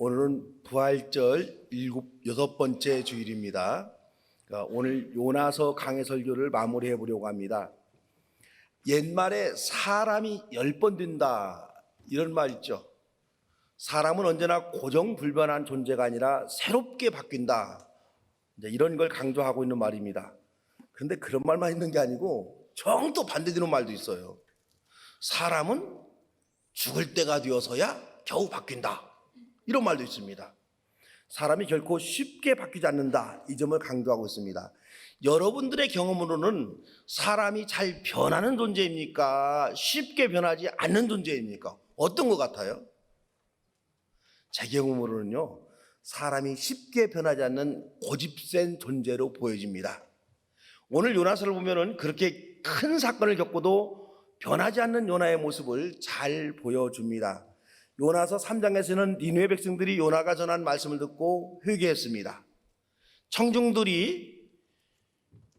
오늘은 부활절 여섯 번째 주일입니다. 오늘 요나서 강해 설교를 마무리해 보려고 합니다. 옛말에 사람이 10번 된다 이런 말 있죠. 사람은 언제나 고정불변한 존재가 아니라 새롭게 바뀐다, 이런 걸 강조하고 있는 말입니다. 그런데 그런 말만 있는 게 아니고 정또 반대되는 말도 있어요. 사람은 죽을 때가 되어서야 겨우 바뀐다, 이런 말도 있습니다. 사람이 결코 쉽게 바뀌지 않는다, 이 점을 강조하고 있습니다. 여러분들의 경험으로는 사람이 잘 변하는 존재입니까? 쉽게 변하지 않는 존재입니까? 어떤 것 같아요? 제 경험으로는요, 사람이 쉽게 변하지 않는 고집센 존재로 보여집니다. 오늘 요나서를 보면은 그렇게 큰 사건을 겪고도 변하지 않는 요나의 모습을 잘 보여줍니다. 요나서 3장에서는 니느웨 백성들이 요나가 전한 말씀을 듣고 회개했습니다. 청중들이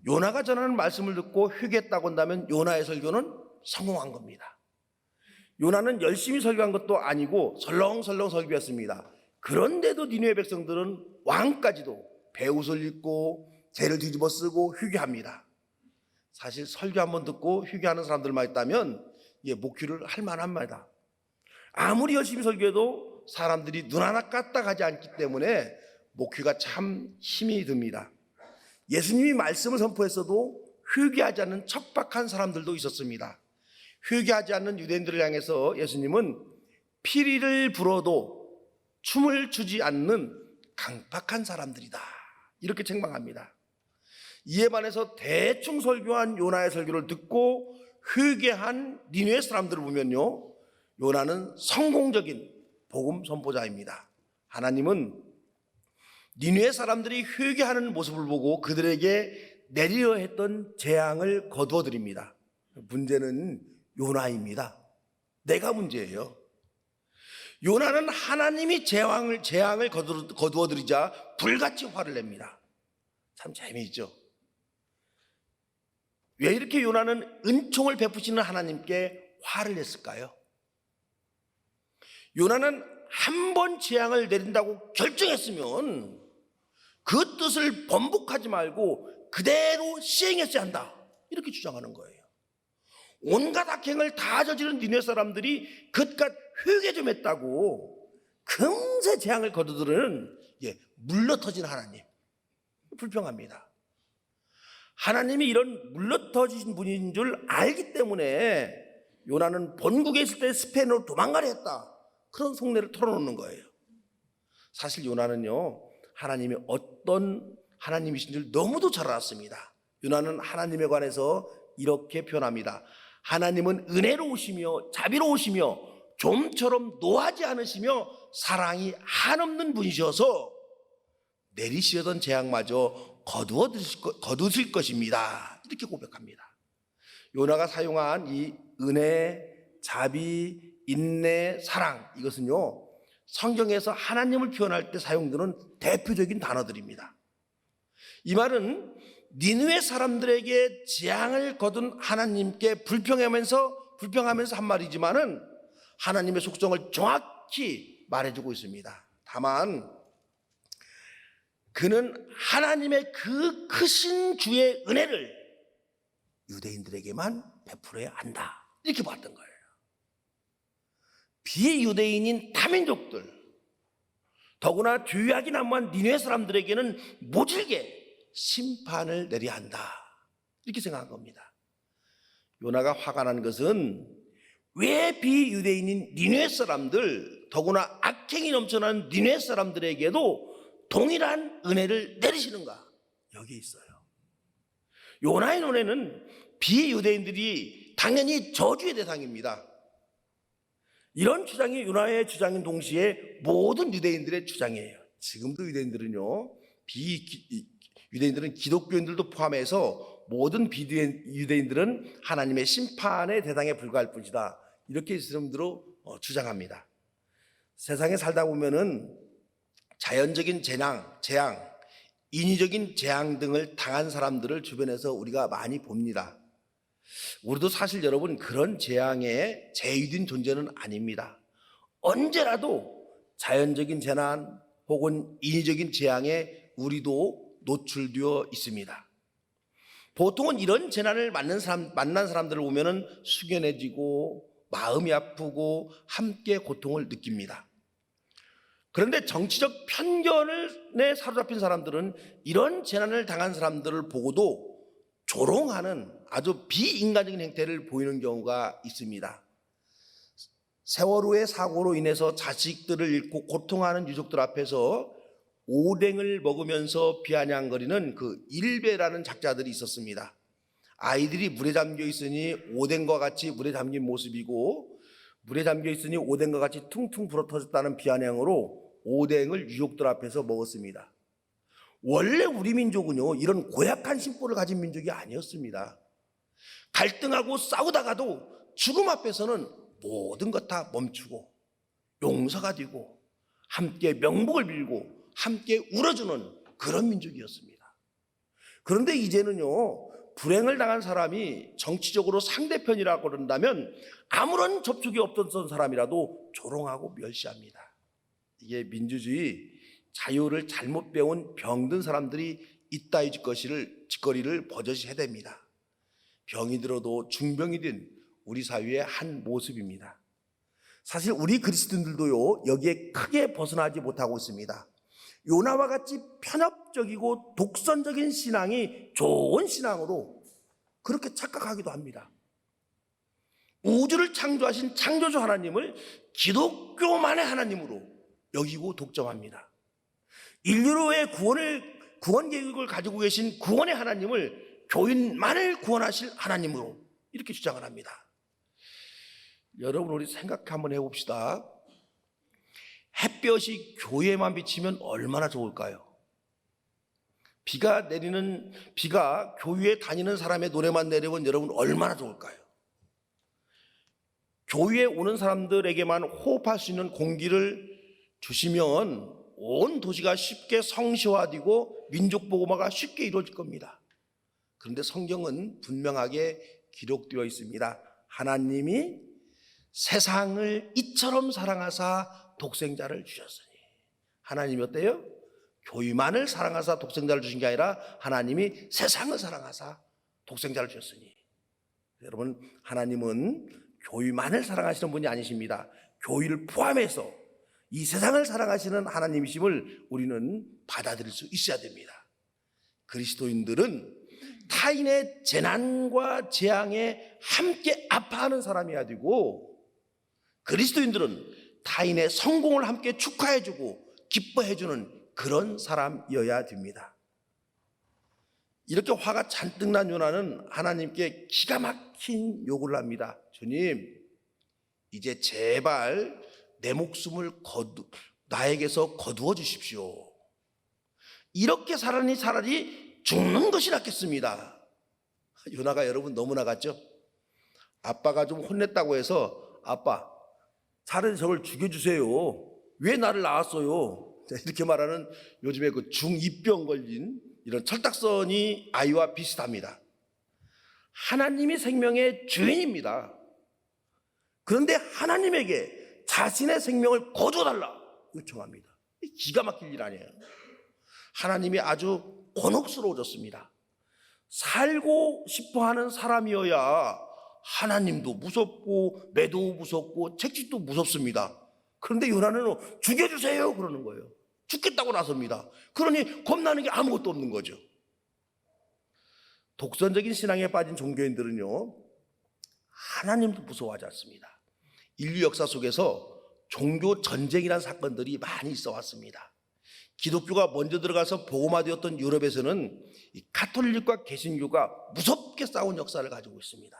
요나가 전하는 말씀을 듣고 회개했다고 한다면 요나의 설교는 성공한 겁니다. 요나는 열심히 설교한 것도 아니고 설렁설렁 설교했습니다. 그런데도 니느웨 백성들은 왕까지도 배옷을 입고 죄를 뒤집어 쓰고 회개합니다. 사실 설교 한번 듣고 회개하는 사람들만 있다면 목회를 할 만합니다. 아무리 열심히 설교해도 사람들이 눈 하나 까딱하지 않기 때문에 목회가 참 힘이 듭니다. 예수님이 말씀을 선포했어도 회개하지 않는 척박한 사람들도 있었습니다. 회개하지 않는 유대인들을 향해서 예수님은 피리를 불어도 춤을 추지 않는 강팍한 사람들이다, 이렇게 책망합니다. 이에 반해서 대충 설교한 요나의 설교를 듣고 회개한 니느웨 사람들을 보면요, 요나는 성공적인 복음 선포자입니다. 하나님은 니느웨 사람들이 회개하는 모습을 보고 그들에게 내리려 했던 재앙을 거두어 드립니다. 문제는 요나입니다. 내가 문제예요. 요나는 하나님이 재앙을 거두어 드리자 불같이 화를 냅니다. 참 재미있죠. 왜 이렇게 요나는 은총을 베푸시는 하나님께 화를 냈을까요? 요나는 한 번 재앙을 내린다고 결정했으면 그 뜻을 번복하지 말고 그대로 시행했어야 한다, 이렇게 주장하는 거예요. 온갖 악행을 다 저지른 니느웨 사람들이 그깟 회개 좀 했다고 금세 재앙을 거두드리는 물러터진 하나님, 불평합니다. 하나님이 이런 물러터진 분인 줄 알기 때문에 요나는 본국에 있을 때 스페인으로 도망가려 했다, 그런 속내를 털어놓는 거예요. 사실 요나는요, 하나님이 어떤 하나님이신 줄 너무도 잘 알았습니다. 요나는 하나님에 관해서 이렇게 표현합니다. 하나님은 은혜로우시며 자비로우시며 좀처럼 노하지 않으시며 사랑이 한없는 분이셔서 내리시려던 재앙마저 거두실 것입니다, 이렇게 고백합니다. 요나가 사용한 이 은혜, 자비, 인내, 사랑, 이것은요, 성경에서 하나님을 표현할 때 사용되는 대표적인 단어들입니다. 이 말은 니느웨 사람들에게 재앙을 거둔 하나님께 불평하면서 한 말이지만은 하나님의 속성을 정확히 말해주고 있습니다. 다만 그는 하나님의 그 크신 주의 은혜를 유대인들에게만 베풀어야 한다, 이렇게 봤던 거예요. 비유대인인 타민족들, 더구나 죄악이 난무한 니느웨 사람들에게는 모질게 심판을 내려야 한다, 이렇게 생각한 겁니다. 요나가 화가 난 것은 왜 비유대인인 니느웨 사람들, 더구나 악행이 넘쳐난 니느웨 사람들에게도 동일한 은혜를 내리시는가, 여기에 있어요. 요나의 눈에는 비유대인들이 당연히 저주의 대상입니다. 이런 주장이 요나의 주장인 동시에 모든 유대인들의 주장이에요. 지금도 유대인들은요, 유대인들은 기독교인들도 포함해서 모든 비유대인들은 하나님의 심판의 대상에 불과할 뿐이다, 이렇게 이스라엘로 주장합니다. 세상에 살다 보면은 자연적인 재앙, 인위적인 재앙 등을 당한 사람들을 주변에서 우리가 많이 봅니다. 우리도 사실 여러분 그런 재앙의 제휴된 존재는 아닙니다. 언제라도 자연적인 재난 혹은 인위적인 재앙에 우리도 노출되어 있습니다. 보통은 이런 재난을 만난 사람들을 보면은 숙연해지고 마음이 아프고 함께 고통을 느낍니다. 그런데 정치적 편견에 사로잡힌 사람들은 이런 재난을 당한 사람들을 보고도 조롱하는 아주 비인간적인 행태를 보이는 경우가 있습니다. 세월호의 사고로 인해서 자식들을 잃고 고통하는 유족들 앞에서 오뎅을 먹으면서 비아냥거리는 그 일베라는 작자들이 있었습니다. 아이들이 물에 잠겨 있으니 오뎅과 같이 물에 잠긴 모습이고, 물에 잠겨 있으니 오뎅과 같이 퉁퉁 불어터졌다는 비아냥으로 오뎅을 유족들 앞에서 먹었습니다. 원래 우리 민족은요, 이런 고약한 심보를 가진 민족이 아니었습니다. 갈등하고 싸우다가도 죽음 앞에서는 모든 것 다 멈추고 용서가 되고 함께 명복을 빌고 함께 울어주는 그런 민족이었습니다. 그런데 이제는요, 불행을 당한 사람이 정치적으로 상대편이라고 그런다면 아무런 접촉이 없었던 사람이라도 조롱하고 멸시합니다. 이게 민주주의, 자유를 잘못 배운 병든 사람들이 이따위 짓거리를 버젓이 해댑니다. 병이 들어도 중병이든 우리 사회의 한 모습입니다. 사실 우리 그리스도인들도요, 여기에 크게 벗어나지 못하고 있습니다. 요나와 같이 편협적이고 독선적인 신앙이 좋은 신앙으로 그렇게 착각하기도 합니다. 우주를 창조하신 창조주 하나님을 기독교만의 하나님으로 여기고 독점합니다. 인류의 구원 계획을 가지고 계신 구원의 하나님을 교인만을 구원하실 하나님으로 이렇게 주장을 합니다. 여러분, 우리 생각 한번 해봅시다. 햇볕이 교회에만 비치면 얼마나 좋을까요? 비가 교회에 다니는 사람의 노래만 내려면 여러분 얼마나 좋을까요? 교회에 오는 사람들에게만 호흡할 수 있는 공기를 주시면 온 도시가 쉽게 성시화되고 민족복음화가 쉽게 이루어질 겁니다. 그런데 성경은 분명하게 기록되어 있습니다. 하나님이 세상을 이처럼 사랑하사 독생자를 주셨으니. 하나님이 어때요? 교회만을 사랑하사 독생자를 주신 게 아니라 하나님이 세상을 사랑하사 독생자를 주셨으니. 여러분, 하나님은 교회만을 사랑하시는 분이 아니십니다. 교회를 포함해서 이 세상을 사랑하시는 하나님이심을 우리는 받아들일 수 있어야 됩니다. 그리스도인들은 타인의 재난과 재앙에 함께 아파하는 사람이어야 되고, 그리스도인들은 타인의 성공을 함께 축하해주고 기뻐해주는 그런 사람이어야 됩니다. 이렇게 화가 잔뜩 난 요나는 하나님께 기가 막힌 요구를 합니다. 주님, 이제 제발 내 목숨을 나에게서 거두어 주십시오. 이렇게 살아니 차라리 죽는 것이 낫겠습니다. 요나가 여러분 너무 나갔죠? 아빠가 좀 혼냈다고 해서 아빠 차라리 저를 죽여주세요. 왜 나를 낳았어요? 이렇게 말하는 요즘에 그 중2병 걸린 이런 철딱선이 아이와 비슷합니다. 하나님이 생명의 주인입니다. 그런데 하나님에게 자신의 생명을 거둬달라 요청합니다. 기가 막힐 일 아니에요. 하나님이 아주 곤혹스러워졌습니다. 살고 싶어하는 사람이어야 하나님도 무섭고 매도 무섭고 책짓도 무섭습니다. 그런데 요나는 죽여주세요 그러는 거예요. 죽겠다고 나섭니다. 그러니 겁나는 게 아무것도 없는 거죠. 독선적인 신앙에 빠진 종교인들은요, 하나님도 무서워하지 않습니다. 인류 역사 속에서 종교 전쟁이라는 사건들이 많이 있어 왔습니다. 기독교가 먼저 들어가서 복음화되었던 유럽에서는 이 가톨릭과 개신교가 무섭게 싸운 역사를 가지고 있습니다.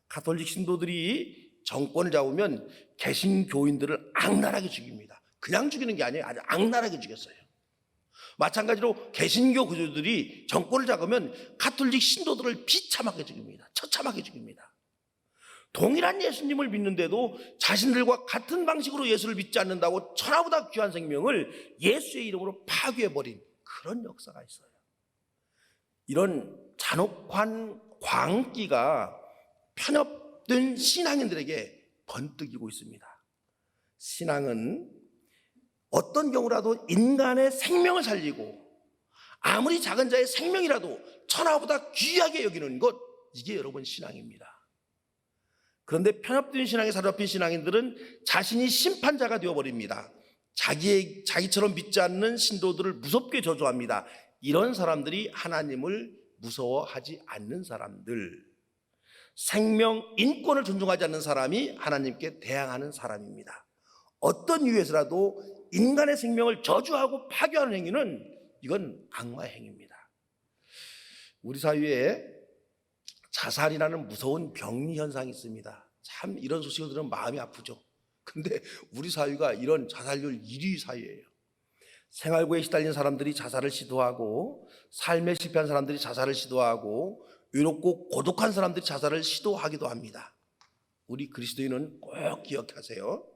가톨릭 신도들이 정권을 잡으면 개신교인들을 악랄하게 죽입니다. 그냥 죽이는 게 아니에요. 아주 악랄하게 죽였어요. 마찬가지로 개신교 구조들이 정권을 잡으면 가톨릭 신도들을 비참하게 죽입니다. 처참하게 죽입니다. 동일한 예수님을 믿는데도 자신들과 같은 방식으로 예수를 믿지 않는다고 천하보다 귀한 생명을 예수의 이름으로 파괴해버린 그런 역사가 있어요. 이런 잔혹한 광기가 편협된 신앙인들에게 번뜩이고 있습니다. 신앙은 어떤 경우라도 인간의 생명을 살리고 아무리 작은 자의 생명이라도 천하보다 귀하게 여기는 것, 이게 여러분 신앙입니다. 그런데 편협된 신앙에 사로잡힌 신앙인들은 자신이 심판자가 되어버립니다. 자기처럼 믿지 않는 신도들을 무섭게 저주합니다. 이런 사람들이 하나님을 무서워하지 않는 사람들, 생명, 인권을 존중하지 않는 사람이 하나님께 대항하는 사람입니다. 어떤 이유에서라도 인간의 생명을 저주하고 파괴하는 행위는 이건 악마의 행위입니다. 우리 사회에 자살이라는 무서운 병리 현상이 있습니다. 참 이런 소식을 들으면 마음이 아프죠. 근데 우리 사회가 이런 자살률 1위 사회예요. 생활고에 시달린 사람들이 자살을 시도하고, 삶에 실패한 사람들이 자살을 시도하고, 외롭고 고독한 사람들이 자살을 시도하기도 합니다. 우리 그리스도인은 꼭 기억하세요.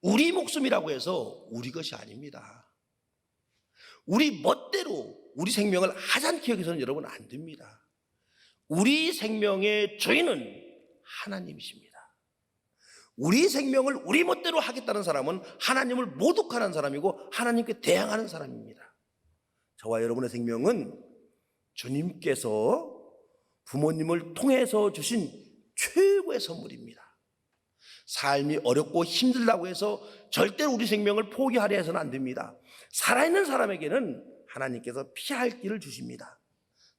우리 목숨이라고 해서 우리 것이 아닙니다. 우리 멋대로 우리 생명을 하찮게 여기서는 여러분 안 됩니다. 우리 생명의 주인은 하나님이십니다. 우리 생명을 우리 멋대로 하겠다는 사람은 하나님을 모독하는 사람이고 하나님께 대항하는 사람입니다. 저와 여러분의 생명은 주님께서 부모님을 통해서 주신 최고의 선물입니다. 삶이 어렵고 힘들다고 해서 절대로 우리 생명을 포기하려 해서는 안 됩니다. 살아있는 사람에게는 하나님께서 피할 길을 주십니다.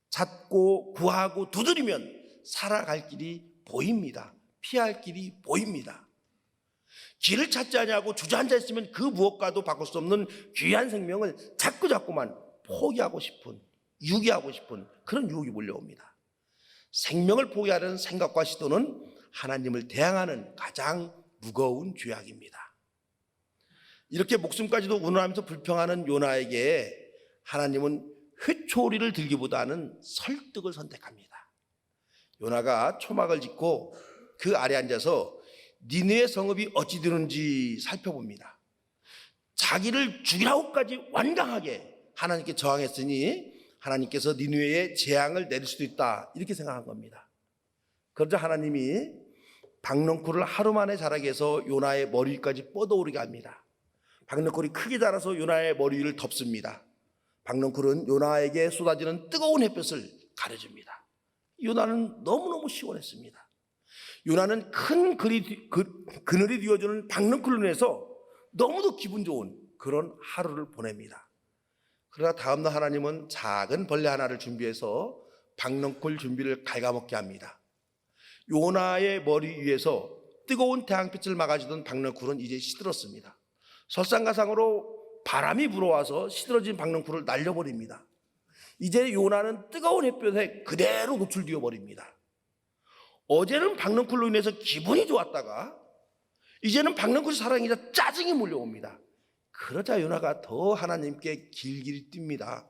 찾고 구하고 두드리면 살아갈 길이 보입니다. 피할 길이 보입니다. 길을 찾지 않냐고 주저앉아 있으면 그 무엇과도 바꿀 수 없는 귀한 생명을 자꾸만 포기하고 싶은, 유기하고 싶은 그런 유혹이 몰려옵니다. 생명을 포기하려는 생각과 시도는 하나님을 대항하는 가장 무거운 죄악입니다. 이렇게 목숨까지도 운운하면서 불평하는 요나에게 하나님은 회초리를 들기보다는 설득을 선택합니다. 요나가 초막을 짓고 그 아래 앉아서 니느웨 성읍이 어찌 되는지 살펴봅니다. 자기를 죽이라고까지 완강하게 하나님께 저항했으니 하나님께서 니느웨에 재앙을 내릴 수도 있다, 이렇게 생각한 겁니다. 그러자 하나님이 박넝쿨을 하루 만에 자라게 해서 요나의 머리 위까지 뻗어오르게 합니다. 박넝쿨이 크게 자라서 요나의 머리 위를 덮습니다. 박넝쿨은 요나에게 쏟아지는 뜨거운 햇볕을 가려줍니다. 요나는 너무너무 시원했습니다. 요나는 큰 그늘이 뒤어주는 박넝쿨로 인해서 너무도 기분 좋은 그런 하루를 보냅니다. 그러나 다음날 하나님은 작은 벌레 하나를 준비해서 박넝쿨 준비를 갉아먹게 합니다. 요나의 머리 위에서 뜨거운 태양빛을 막아주던 박넝쿨은 이제 시들었습니다. 설상가상으로 바람이 불어와서 시들어진 박넝쿨을 날려버립니다. 이제 요나는 뜨거운 햇볕에 그대로 노출되어 버립니다. 어제는 박넝쿨로 인해서 기분이 좋았다가 이제는 박넝쿨이 사랑이자 짜증이 몰려옵니다. 그러자 요나가 더 하나님께 길길이 뜁니다.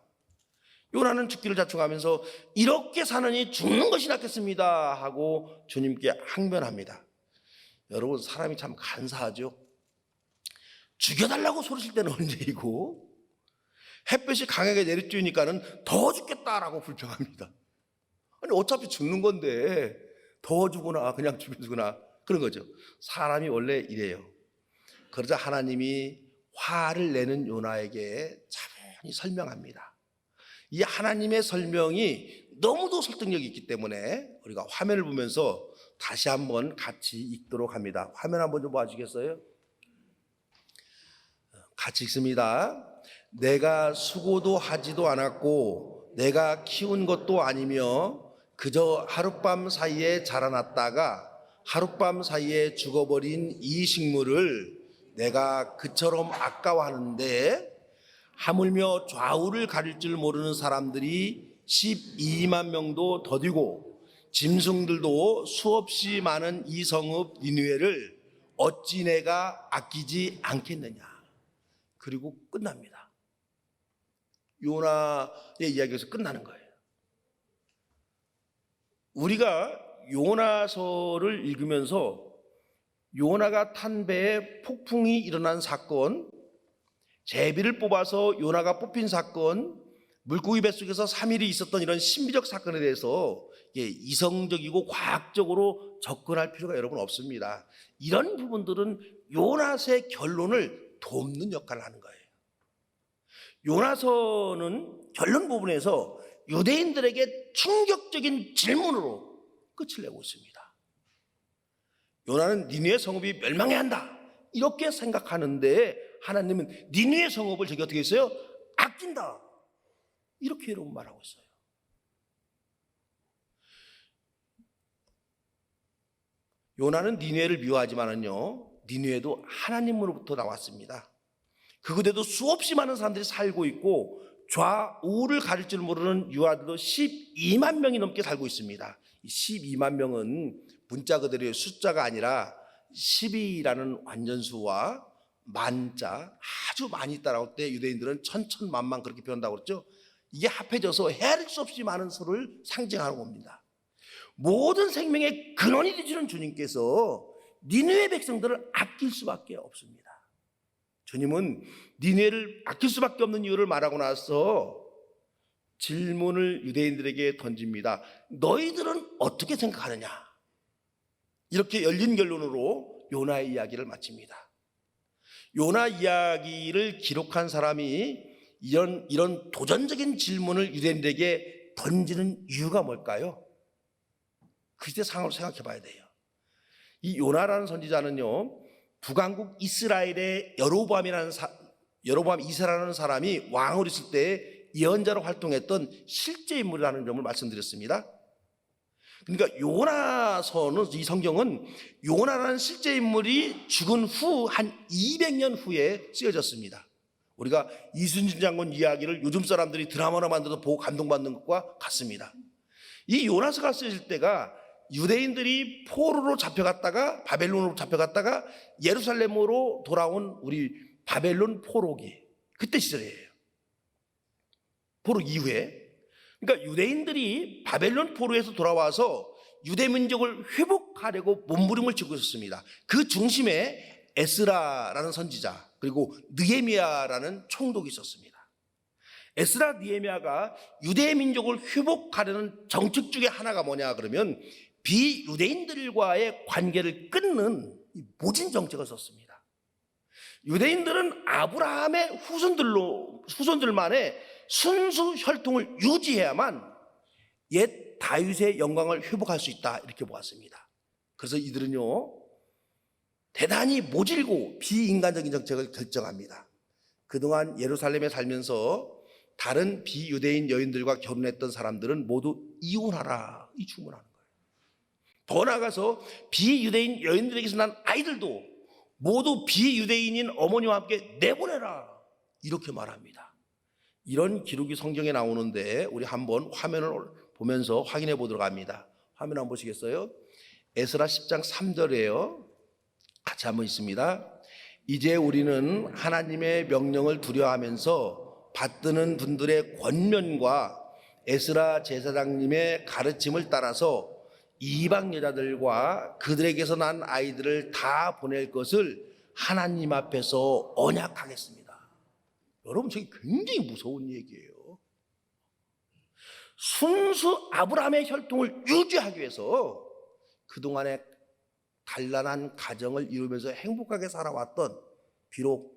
요나는 죽기를 자축하면서 이렇게 사느니 죽는 것이 낫겠습니다 하고 주님께 항변합니다. 여러분, 사람이 참 간사하죠. 죽여달라고 소리칠 때는 언제이고 햇볕이 강하게 내리쬐니까는 더 죽겠다라고 불평합니다. 아니 어차피 죽는 건데 더 주거나 그냥 죽여주거나 그런 거죠. 사람이 원래 이래요. 그러자 하나님이 화를 내는 요나에게 차분히 설명합니다. 이 하나님의 설명이 너무도 설득력이 있기 때문에 우리가 화면을 보면서 다시 한번 같이 읽도록 합니다. 화면 한번 좀 봐주시겠어요? 같이 읽습니다. 내가 수고도 하지도 않았고 내가 키운 것도 아니며 그저 하룻밤 사이에 자라났다가 하룻밤 사이에 죽어버린 이 식물을 내가 그처럼 아까워하는데 하물며 좌우를 가릴 줄 모르는 사람들이 12만 명도 더디고 짐승들도 수없이 많은 이 성읍 니느웨를 어찌 내가 아끼지 않겠느냐. 그리고 끝납니다. 요나의 이야기에서 끝나는 거예요. 우리가 요나서를 읽으면서 요나가 탄 배에 폭풍이 일어난 사건, 제비를 뽑아서 요나가 뽑힌 사건, 물고기 뱃속에서 3일이 있었던 이런 신비적 사건에 대해서 이성적이고 과학적으로 접근할 필요가 여러분 없습니다. 이런 부분들은 요나서의 결론을 돕는 역할을 하는 거예요. 요나서는 결론 부분에서 유대인들에게 충격적인 질문으로 끝을 내고 있습니다. 요나는 니느웨 성읍이 멸망해야 한다 이렇게 생각하는데 하나님은 니느웨 성읍을 저기 어떻게 했어요? 아낀다 이렇게 여러분 말하고 있어요. 요나는 니느웨를 미워하지만은요, 니느웨도 하나님으로부터 나왔습니다. 그곳에도 수없이 많은 사람들이 살고 있고 좌우를 가릴 줄 모르는 유아들도 12만 명이 넘게 살고 있습니다. 이 12만 명은 문자 그대로의 숫자가 아니라 12라는 완전수와 만자 아주 많이 있다라고 할 때 유대인들은 천천만만 그렇게 표현한다고 그랬죠. 이게 합해져서 헤아릴 수 없이 많은 수를 상징하는 겁니다. 모든 생명의 근원이 되시는 주님께서 니느웨 백성들을 아낄 수밖에 없습니다. 주님은 니느웨를 아낄 수밖에 없는 이유를 말하고 나서 질문을 유대인들에게 던집니다. 너희들은 어떻게 생각하느냐? 이렇게 열린 결론으로 요나의 이야기를 마칩니다. 요나 이야기를 기록한 사람이 이런 도전적인 질문을 유대인들에게 던지는 이유가 뭘까요? 그때 상황을 생각해 봐야 돼요. 이 요나라는 선지자는요, 북왕국 이스라엘의 여로보암 이스라엘이라는 사람이 왕으로 있을 때 예언자로 활동했던 실제 인물이라는 점을 말씀드렸습니다. 그러니까 요나서는, 이 성경은 요나라는 실제 인물이 죽은 후 한 200년 후에 쓰여졌습니다. 우리가 이순신 장군 이야기를 요즘 사람들이 드라마로 만들어서 보고 감동받는 것과 같습니다. 이 요나서가 쓰여질 때가 유대인들이 포로로 잡혀갔다가 바벨론으로 잡혀갔다가 예루살렘으로 돌아온 우리 바벨론 포로기 그때 시절이에요. 포로 이후에. 그러니까 유대인들이 바벨론 포로에서 돌아와서 유대 민족을 회복하려고 몸부림을 치고 있었습니다. 그 중심에 에스라라는 선지자 그리고 느헤미야라는 총독이 있었습니다. 에스라 느헤미야가 유대 민족을 회복하려는 정책 중에 하나가 뭐냐 그러면 비유대인들과의 관계를 끊는 모진 정책을 썼습니다. 유대인들은 아브라함의 후손들만의 순수 혈통을 유지해야만 옛 다윗의 영광을 회복할 수 있다 이렇게 보았습니다. 그래서 이들은요 대단히 모질고 비인간적인 정책을 결정합니다. 그동안 예루살렘에 살면서 다른 비유대인 여인들과 결혼했던 사람들은 모두 이혼하라 이 주문하는 거예요. 더 나아가서 비유대인 여인들에게서 난 아이들도 모두 비유대인인 어머니와 함께 내보내라 이렇게 말합니다. 이런 기록이 성경에 나오는데 우리 한번 화면을 보면서 확인해 보도록 합니다. 화면 한번 보시겠어요? 에스라 10장 3절이에요. 같이 한번 있습니다. 이제 우리는 하나님의 명령을 두려워하면서 받드는 분들의 권면과 에스라 제사장님의 가르침을 따라서 이방 여자들과 그들에게서 난 아이들을 다 보낼 것을 하나님 앞에서 언약하겠습니다. 여러분, 저게 굉장히 무서운 얘기예요. 순수 아브라함의 혈통을 유지하기 위해서 그동안의 단란한 가정을 이루면서 행복하게 살아왔던, 비록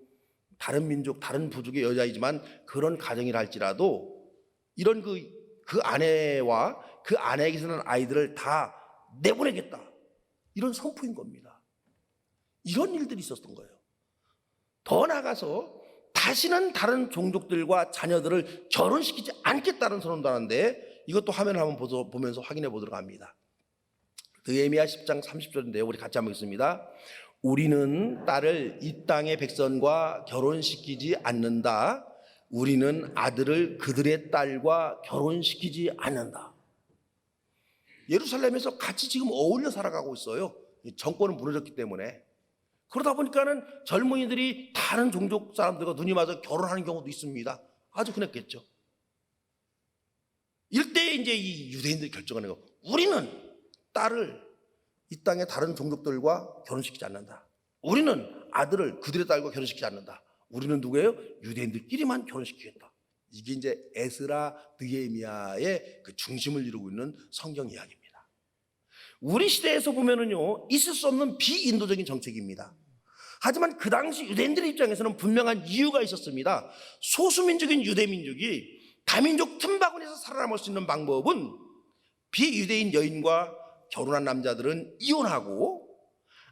다른 민족, 다른 부족의 여자이지만 그런 가정이라 할지라도 이런 그 아내와 그 아내에게서 난 아이들을 다 내보내겠다, 이런 선포인 겁니다. 이런 일들이 있었던 거예요. 더 나아가서 다시는 다른 종족들과 자녀들을 결혼시키지 않겠다는 선언도 하는데, 이것도 화면을 한번 보면서 확인해 보도록 합니다. 느헤미야 10장 30절인데요. 우리 같이 한번 읽습니다. 우리는 딸을 이 땅의 백성과 결혼시키지 않는다. 우리는 아들을 그들의 딸과 결혼시키지 않는다. 예루살렘에서 같이 지금 어울려 살아가고 있어요. 정권은 무너졌기 때문에. 그러다 보니까는 젊은이들이 다른 종족 사람들과 눈이 맞아 결혼하는 경우도 있습니다. 아주 흔했겠죠. 이때 이제 이 유대인들이 결정하는 거, 우리는 딸을 이 땅의 다른 종족들과 결혼시키지 않는다. 우리는 아들을 그들의 딸과 결혼시키지 않는다. 우리는 누구예요? 유대인들끼리만 결혼시키겠다. 이게 이제 에스라 느헤미야의 그 중심을 이루고 있는 성경 이야기입니다. 우리 시대에서 보면은요, 있을 수 없는 비인도적인 정책입니다. 하지만 그 당시 유대인들의 입장에서는 분명한 이유가 있었습니다. 소수민족인 유대민족이 다민족 틈바구니에서 살아남을 수 있는 방법은 비유대인 여인과 결혼한 남자들은 이혼하고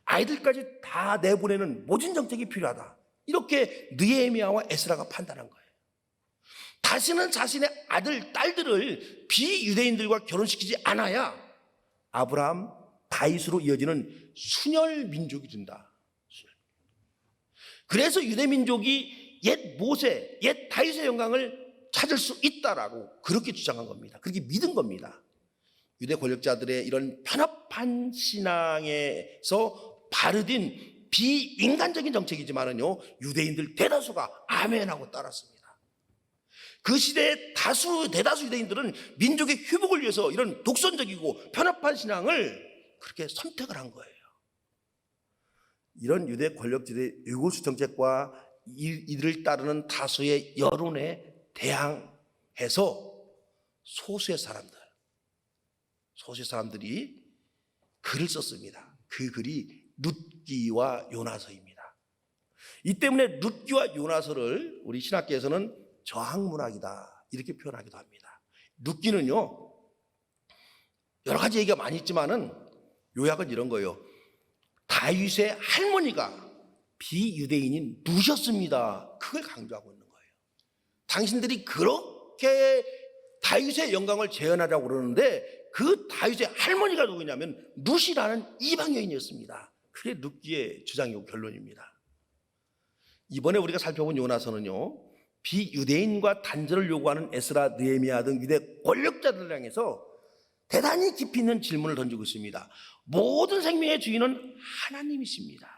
아이들까지 다 내보내는 모진 정책이 필요하다. 이렇게 느헤미야와 에스라가 판단한 거예요. 다시는 자신의 아들, 딸들을 비유대인들과 결혼시키지 않아야 아브라함, 다윗으로 이어지는 순혈 민족이 된다. 그래서 유대민족이 옛 모세, 옛 다윗의 영광을 찾을 수 있다라고 그렇게 주장한 겁니다. 그렇게 믿은 겁니다. 유대 권력자들의 이런 편협한 신앙에서 발효된 비인간적인 정책이지만은요, 유대인들 대다수가 아멘하고 따랐습니다. 그 시대의 대다수 유대인들은 민족의 회복을 위해서 이런 독선적이고 편협한 신앙을 그렇게 선택을 한 거예요. 이런 유대 권력지대의 유고수 정책과 이들을 따르는 다수의 여론에 대항해서 소수의 사람들이 글을 썼습니다. 그 글이 룻기와 요나서입니다. 이 때문에 룻기와 요나서를 우리 신학계에서는 저항문학이다 이렇게 표현하기도 합니다. 룻기는요, 여러 가지 얘기가 많이 있지만은 요약은 이런 거예요. 다윗의 할머니가 비유대인인 룻이었습니다. 그걸 강조하고 있는 거예요. 당신들이 그렇게 다윗의 영광을 재현하자고 그러는데 그 다윗의 할머니가 누구냐면 룻이라는 이방 여인이었습니다. 그게 룻기의 주장이고 결론입니다. 이번에 우리가 살펴본 요나서는요, 비유대인과 단절을 요구하는 에스라, 느헤미야 등 유대 권력자들을 향해서 대단히 깊이 있는 질문을 던지고 있습니다. 모든 생명의 주인은 하나님이십니다.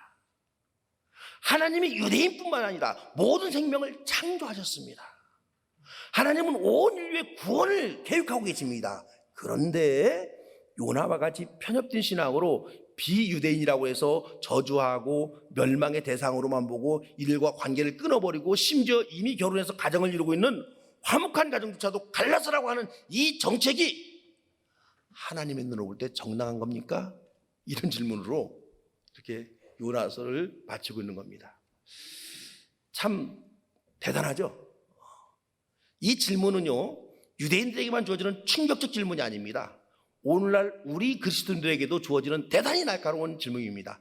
하나님이 유대인뿐만 아니라 모든 생명을 창조하셨습니다. 하나님은 온 인류의 구원을 계획하고 계십니다. 그런데 요나와 같이 편협된 신앙으로 비유대인이라고 해서 저주하고 멸망의 대상으로만 보고 이들과 관계를 끊어버리고 심지어 이미 결혼해서 가정을 이루고 있는 화목한 가정조차도 갈라서라고 하는 이 정책이 하나님의 눈으로 볼 때 정당한 겁니까? 이런 질문으로 이렇게 요나서를 마치고 있는 겁니다. 참 대단하죠? 이 질문은요, 유대인들에게만 주어지는 충격적 질문이 아닙니다. 오늘날 우리 그리스도인들에게도 주어지는 대단히 날카로운 질문입니다.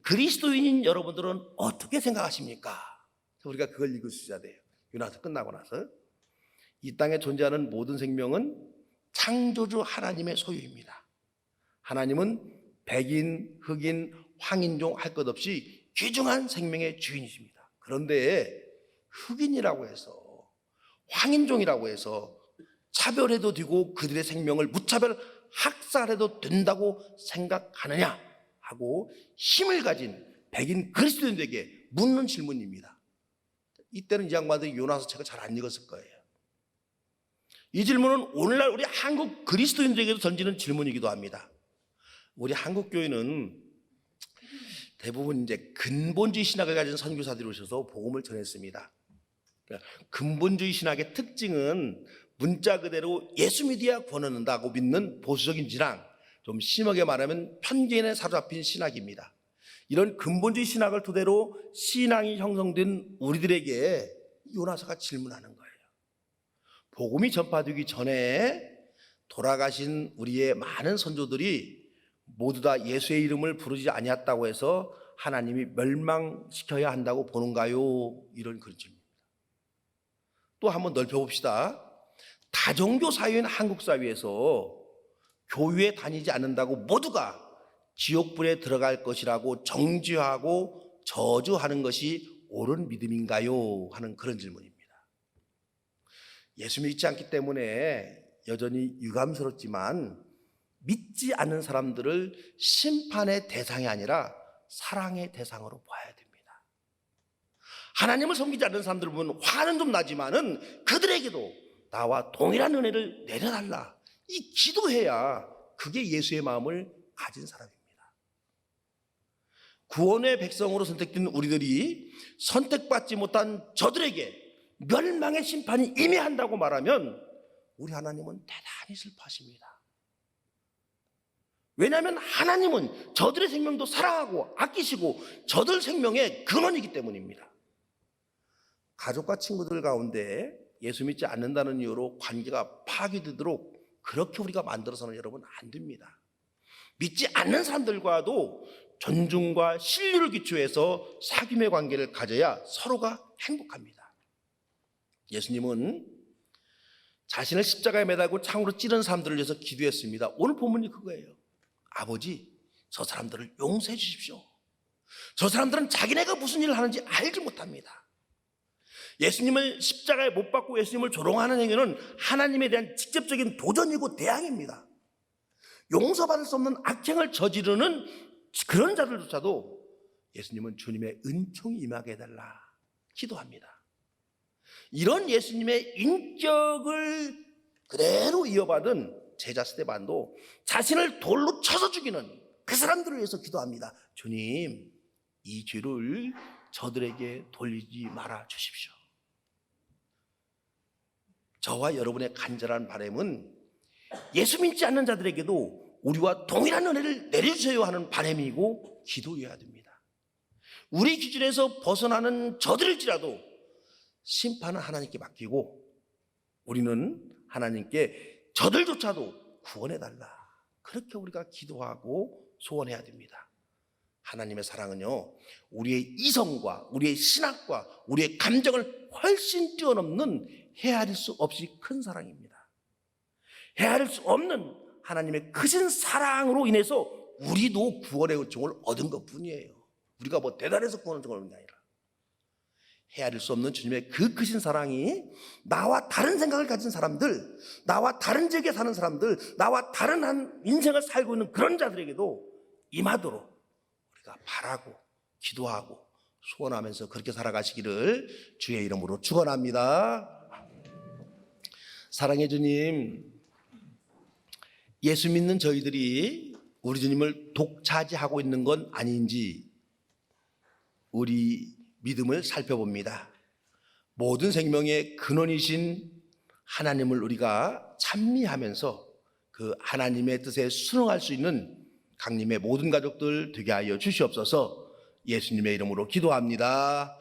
그리스도인인 여러분들은 어떻게 생각하십니까? 우리가 그걸 읽으셔야 돼요. 요나서 끝나고 나서. 이 땅에 존재하는 모든 생명은 창조주 하나님의 소유입니다. 하나님은 백인, 흑인, 황인종 할 것 없이 귀중한 생명의 주인이십니다. 그런데 흑인이라고 해서 황인종이라고 해서 차별해도 되고 그들의 생명을 무차별 학살해도 된다고 생각하느냐 하고 힘을 가진 백인 그리스도인들에게 묻는 질문입니다. 이때는 이 양반들이 요나서 책을 잘 안 읽었을 거예요. 이 질문은 오늘날 우리 한국 그리스도인들에게도 던지는 질문이기도 합니다. 우리 한국 교회는 대부분 이제 근본주의 신학을 가진 선교사들이 오셔서 복음을 전했습니다. 근본주의 신학의 특징은 문자 그대로 예수 믿어야 구원 얻는다고 믿는 보수적인 진앙, 좀 심하게 말하면 편견에 사로잡힌 신학입니다. 이런 근본주의 신학을 토대로 신앙이 형성된 우리들에게 요나서가 질문하는 거예요. 복음이 전파되기 전에 돌아가신 우리의 많은 선조들이 모두 다 예수의 이름을 부르지 아니했다고 해서 하나님이 멸망시켜야 한다고 보는가요? 이런 그런 질문입니다. 또 한번 넓혀봅시다. 다종교 사회인 한국 사회에서 교회에 다니지 않는다고 모두가 지옥불에 들어갈 것이라고 정죄하고 저주하는 것이 옳은 믿음인가요? 하는 그런 질문입니다. 예수 믿지 않기 때문에 여전히 유감스럽지만 믿지 않는 사람들을 심판의 대상이 아니라 사랑의 대상으로 봐야 됩니다. 하나님을 섬기지 않는 사람들을 보면 화는 좀 나지만은 그들에게도 나와 동일한 은혜를 내려달라, 이 기도해야 그게 예수의 마음을 가진 사람입니다. 구원의 백성으로 선택된 우리들이 선택받지 못한 저들에게 멸망의 심판이 임해한다고 말하면 우리 하나님은 대단히 슬퍼하십니다. 왜냐하면 하나님은 저들의 생명도 사랑하고 아끼시고 저들 생명의 근원이기 때문입니다. 가족과 친구들 가운데 예수 믿지 않는다는 이유로 관계가 파괴되도록 그렇게 우리가 만들어서는 여러분 안 됩니다. 믿지 않는 사람들과도 존중과 신뢰를 기초해서 사귐의 관계를 가져야 서로가 행복합니다. 예수님은 자신을 십자가에 매달고 창으로 찌른 사람들을 위해서 기도했습니다. 오늘 본문이 그거예요. 아버지, 저 사람들을 용서해 주십시오. 저 사람들은 자기네가 무슨 일을 하는지 알지 못합니다. 예수님을 십자가에 못 박고 예수님을 조롱하는 행위는 하나님에 대한 직접적인 도전이고 대항입니다. 용서받을 수 없는 악행을 저지르는 그런 자들조차도 예수님은 주님의 은총이 임하게 해달라 기도합니다. 이런 예수님의 인격을 그대로 이어받은 제자 스데반도 자신을 돌로 쳐서 죽이는 그 사람들을 위해서 기도합니다. 주님, 이 죄를 저들에게 돌리지 말아 주십시오. 저와 여러분의 간절한 바람은 예수 믿지 않는 자들에게도 우리와 동일한 은혜를 내려주세요 하는 바람이고 기도여야 됩니다. 우리 기준에서 벗어나는 저들일지라도 심판은 하나님께 맡기고 우리는 하나님께 저들조차도 구원해달라, 그렇게 우리가 기도하고 소원해야 됩니다. 하나님의 사랑은요, 우리의 이성과 우리의 신학과 우리의 감정을 훨씬 뛰어넘는 헤아릴 수 없이 큰 사랑입니다. 헤아릴 수 없는 하나님의 크신 사랑으로 인해서 우리도 구원의 은총을 얻은 것뿐이에요. 우리가 뭐 대단해서 구원의 은총을 얻는 게 아니라 헤아릴 수 없는 주님의 그 크신 사랑이 나와 다른 생각을 가진 사람들, 나와 다른 지역에 사는 사람들, 나와 다른 한 인생을 살고 있는 그런 자들에게도 임하도록 우리가 바라고 기도하고 소원하면서 그렇게 살아가시기를 주의 이름으로 축원합니다. 사랑의 주님, 예수 믿는 저희들이 우리 주님을 독차지하고 있는 건 아닌지 우리 믿음을 살펴봅니다. 모든 생명의 근원이신 하나님을 우리가 찬미하면서 그 하나님의 뜻에 순응할 수 있는 강림의 모든 가족들 되게 하여 주시옵소서. 예수님의 이름으로 기도합니다.